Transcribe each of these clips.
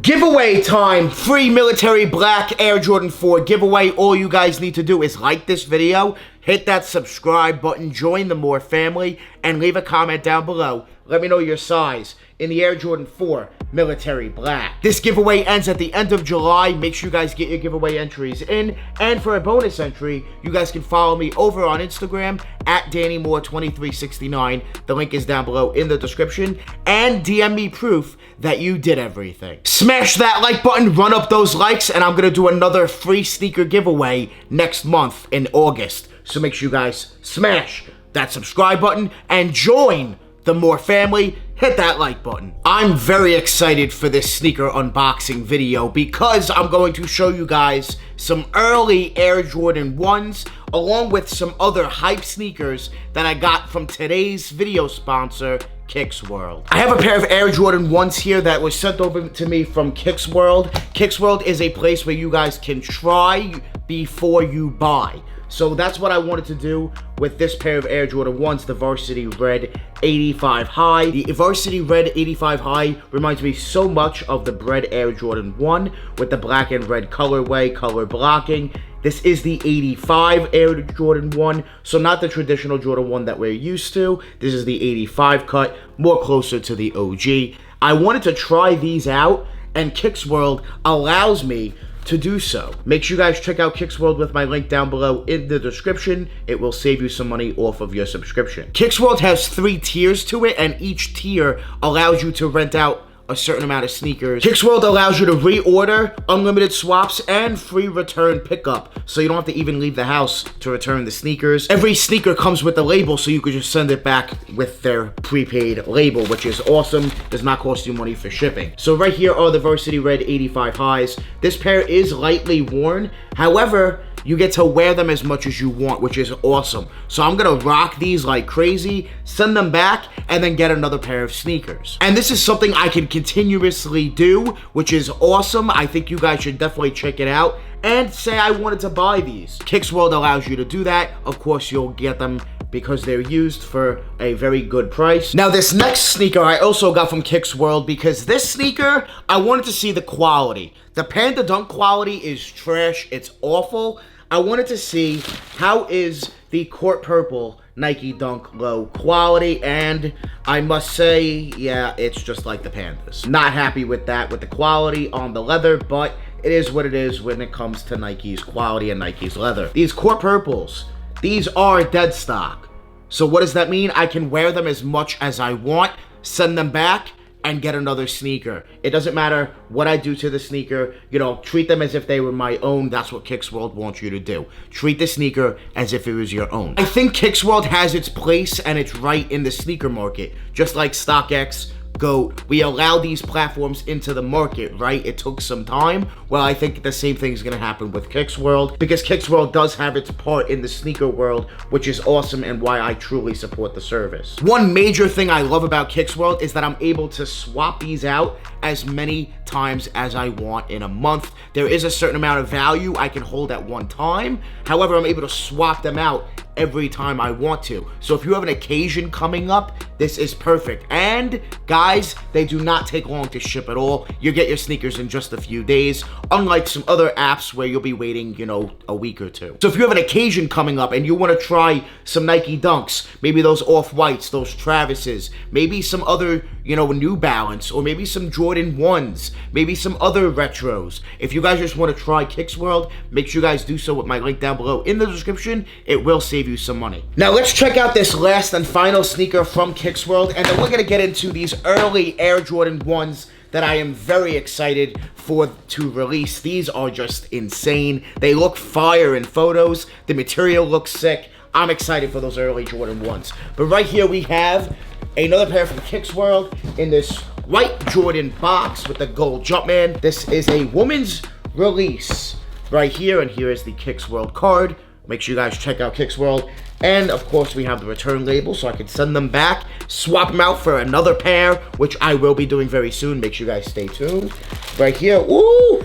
Giveaway time! Free military black Air Jordan 4 giveaway. All you guys need to do is like this video, hit that subscribe button, join the More family, and leave a comment down below. Let me know your size in the Air Jordan 4 military black. This giveaway ends at the end of July. Make sure you guys get your giveaway entries in. And for a bonus entry, you guys can follow me over on Instagram at DannyMoore2369. The link is down below in the description. And DM me proof that you did everything. Smash that like button, run up those likes, and I'm gonna do another free sneaker giveaway next month in August. So make sure you guys smash that subscribe button and join the More family. Hit that like button. I'm very excited for this sneaker unboxing video because I'm going to show you guys some early Air Jordan 1s along with some other hype sneakers that I got from today's video sponsor, Kicks World. I have a pair of Air Jordan 1s here that was sent over to me from Kicks World. Kicks World is a place where you guys can try before you buy. So that's what I wanted to do with this pair of Air Jordan 1s, the Varsity Red 85 High. The Varsity Red 85 High reminds me so much of the Bred Air Jordan 1 with the black and red colorway, color blocking. This is the 85 Air Jordan 1, so not the traditional Jordan 1 that we're used to. This is the 85 cut, more closer to the OG. I wanted to try these out, and Kicks World allows me to do so. Make sure you guys check out Kicks World with my link down below in the description. It will save you some money off of your subscription. Kicks World has 3 tiers to it, and each tier allows you to rent out a certain amount of sneakers. Kicks World allows you to reorder, unlimited swaps, and free return pickup, so you don't have to even leave the house to return the sneakers. Every sneaker comes with a label, so you could just send it back with their prepaid label, which is awesome. Does not cost you money for shipping. So right here are the Varsity Red 85 Highs. This pair is lightly worn. However, you get to wear them as much as you want, which is awesome. So I'm gonna rock these like crazy, send them back, and then get another pair of sneakers. And this is something I can continuously do, which is awesome. I think you guys should definitely check it out and say I wanted to buy these. Kicks World allows you to do that. Of course, you'll get them because they're used for a very good price. Now, this next sneaker I also got from Kicks World because this sneaker, I wanted to see the quality. The Panda Dunk quality is trash. It's awful. I wanted to see how is the Court Purple Nike Dunk low quality, and I must say, yeah, it's just like the Pandas. Not happy with that, with the quality on the leather, but it is what it is when it comes to Nike's quality and Nike's leather. These Court Purples, these are dead stock. So what does that mean? I can wear them as much as I want, send them back, and get another sneaker. It doesn't matter what I do to the sneaker. You know, treat them as if they were my own. That's what Kicks World wants you to do. Treat the sneaker as if it was your own. I think Kicks World has its place and it's right in the sneaker market. Just like StockX, GOAT, we allow these platforms into the market, right? It took some time. Well, I think the same thing is going to happen with Kicks World because Kicks World does have its part in the sneaker world, which is awesome and why I truly support the service. One major thing I love about Kicks World is that I'm able to swap these out as many times as I want in a month. There is a certain amount of value I can hold at one time. However, I'm able to swap them out every time I want to. So if you have an occasion coming up, this is perfect. And guys, they do not take long to ship at all. You get your sneakers in just a few days, unlike some other apps where you'll be waiting, you know, a week or two. So if you have an occasion coming up and you want to try some Nike Dunks, maybe those Off-Whites, those Travises, maybe some other, you know, New Balance, or maybe some Jordan 1s, maybe some other retros. If you guys just want to try Kicks World, make sure you guys do so with my link down below in the description. It will save you some money. Now let's check out this last and final sneaker from Kicks World, and then we're going to get into these early Air Jordan 1s that I am very excited for to release. These are just insane. They look fire in photos. The material looks sick. I'm excited for those early Jordan 1s. But right here we have another pair from Kicks World in this white Jordan box with the gold Jumpman. This is a woman's release right here, and here is the Kicks World card. Make sure you guys check out Kicks World. And of course we have the return label so I can send them back, swap them out for another pair, which I will be doing very soon. Make sure you guys stay tuned. Right here, ooh,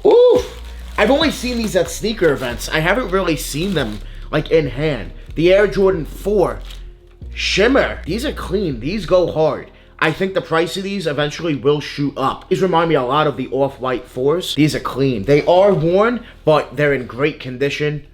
ooh. I've only seen these at sneaker events. I haven't really seen them like in hand. The Air Jordan 4 Shimmer. These are clean, these go hard. I think the price of these eventually will shoot up. These remind me a lot of the Off-White 4s. These are clean. They are worn, but they're in great condition,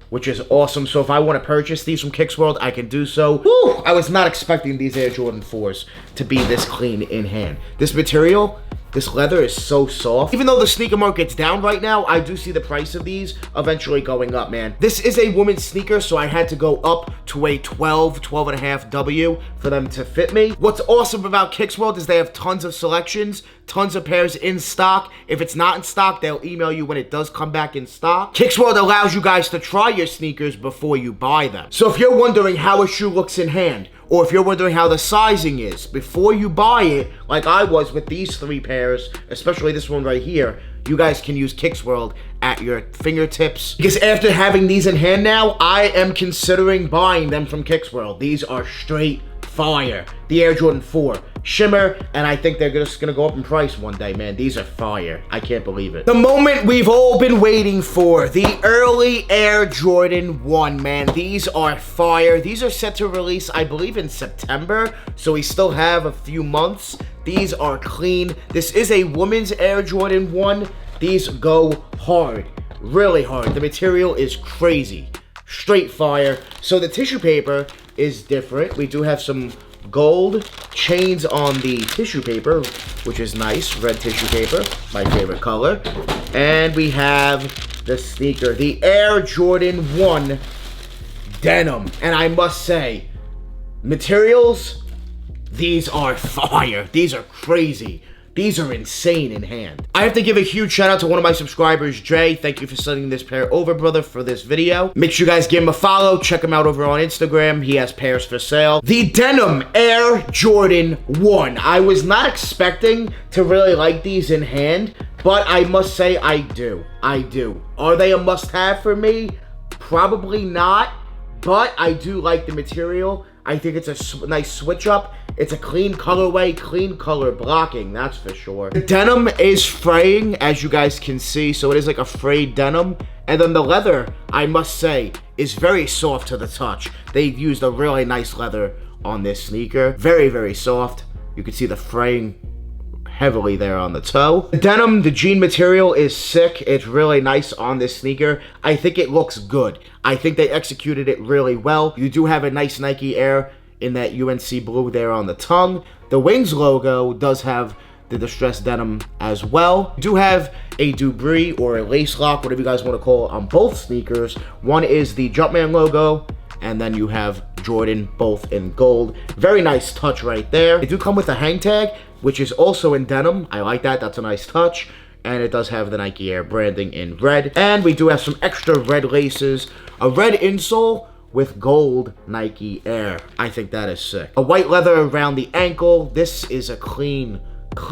which is awesome. So if I want to purchase these from Kicks World, I can do so. Woo! I was not expecting these Air Jordan 4s to be this clean in hand. This material, this leather is so soft. Even though the sneaker market's down right now, I do see the price of these eventually going up, man. This is a woman's sneaker, so I had to go up to a 12 and a half W for them to fit me. What's awesome about Kicks World is they have tons of selections, tons of pairs in stock. If it's not in stock, they'll email you when it does come back in stock. Kicks World allows you guys to try your sneakers before you buy them. So if you're wondering how a shoe looks in hand, or if you're wondering how the sizing is, before you buy it, like I was with these 3 pairs, especially this one right here, you guys can use Kicks World at your fingertips. Because after having these in hand now, I am considering buying them from Kicks World. These are straight fire. The Air Jordan 4 Shimmer, and I think they're just gonna go up in price one day, man. These are fire. I can't believe it. The moment we've all been waiting for, the early Air Jordan 1, man. These are fire. These are set to release, I believe, in September, so we still have a few months. These are clean. This is a woman's Air Jordan 1. These go hard, really hard. The material is crazy, straight fire. So the tissue paper is different. We do have some gold chains on the tissue paper, which is nice. Red tissue paper, my favorite color. And we have the sneaker, the Air Jordan 1 denim. And I must say, materials, these are fire. These are crazy. These are insane in hand. I have to give a huge shout out to one of my subscribers, Jay. Thank you for sending this pair over, brother, for this video. Make sure you guys give him a follow. Check him out over on Instagram. He has pairs for sale. The Denim Air Jordan 1. I was not expecting to really like these in hand, but I must say I do. I do. Are they a must-have for me? Probably not, but I do like the material. I think it's a nice switch up. It's a clean colorway, clean color blocking, that's for sure. The denim is fraying, as you guys can see, so it is like a frayed denim. And then the leather, I must say, is very soft to the touch. They've used a really nice leather on this sneaker. Very, very soft. You can see the fraying heavily there on the toe. The denim, the jean material is sick. It's really nice on this sneaker. I think it looks good. I think they executed it really well. You do have a nice Nike Air in that UNC blue there on the tongue. The Wings logo does have the distressed denim as well. You do have a Debris or a lace lock, whatever you guys want to call it, on both sneakers. One is the Jumpman logo, and then you have Jordan, both in gold. Very nice touch right there. They do come with a hang tag, which is also in denim. I like that. That's a nice touch. And it does have the Nike Air branding in red. And we do have some extra red laces, a red insole with gold Nike Air. I think that is sick. A white leather around the ankle. This is a clean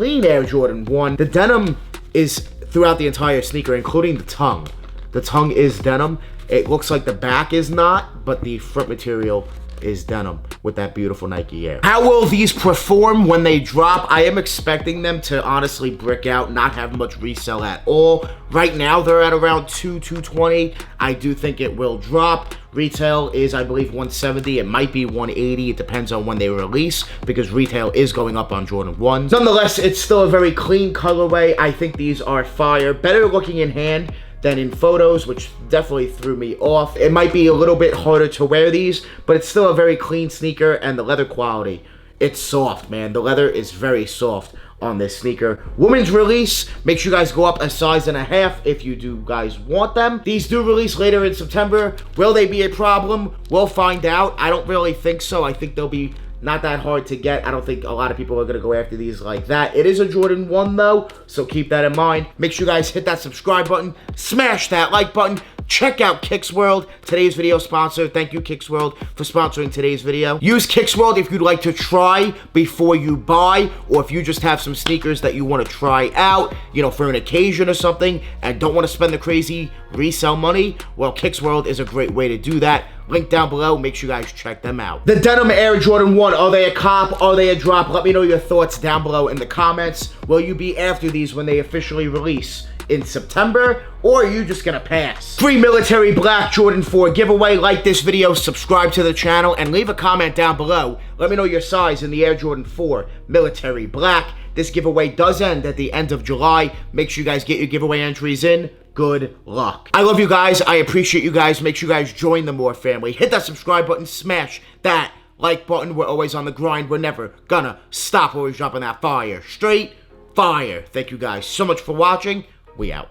Air Jordan 1. The denim is throughout the entire sneaker, including the tongue. The tongue is denim. It looks like the back is not, but the front material is denim with that beautiful Nike Air. How will these perform when they drop? I am expecting them to honestly brick out, not have much resell at all. Right now, they're at around $220. I do think it will drop. Retail is, I believe, $170. It might be $180. It depends on when they release, because retail is going up on Jordan 1s. Nonetheless, it's still a very clean colorway. I think these are fire. Better looking in hand than in photos, which definitely threw me off. It might be a little bit harder to wear these, but it's still a very clean sneaker, and the leather quality, it's soft, man. The leather is very soft on this sneaker. Women's release, make sure you guys go up a size and a half if you do guys want them. These do release later in September. Will they be a problem? We'll find out. I don't really think so. I think they'll be not that hard to get. I don't think a lot of people are going to go after these like that. It is a Jordan 1 though, so keep that in mind. Make sure you guys hit that subscribe button, smash that like button, check out Kicks World, today's video sponsor. Thank you, Kicks World, for sponsoring today's video. Use Kicks World if you'd like to try before you buy, or if you just have some sneakers that you want to try out, you know, for an occasion or something, and don't want to spend the crazy resale money. Well, Kicks World is a great way to do that. Link down below. Make sure you guys check them out. The Denim Air Jordan 1. Are they a cop? Are they a drop? Let me know your thoughts down below in the comments. Will you be after these when they officially release in September, or are you just gonna pass? Free military black Jordan 4 giveaway. Like this video, subscribe to the channel, and leave a comment down below. Let me know your size in the Air Jordan 4 military black. This giveaway does end at the end of July. Make sure you guys get your giveaway entries in. Good luck. I love you guys. I appreciate you guys. Make sure you guys join the More family. Hit that subscribe button. Smash that like button. We're always on the grind. We're never gonna stop. Always dropping that fire. Straight fire. Thank you guys so much for watching. We out.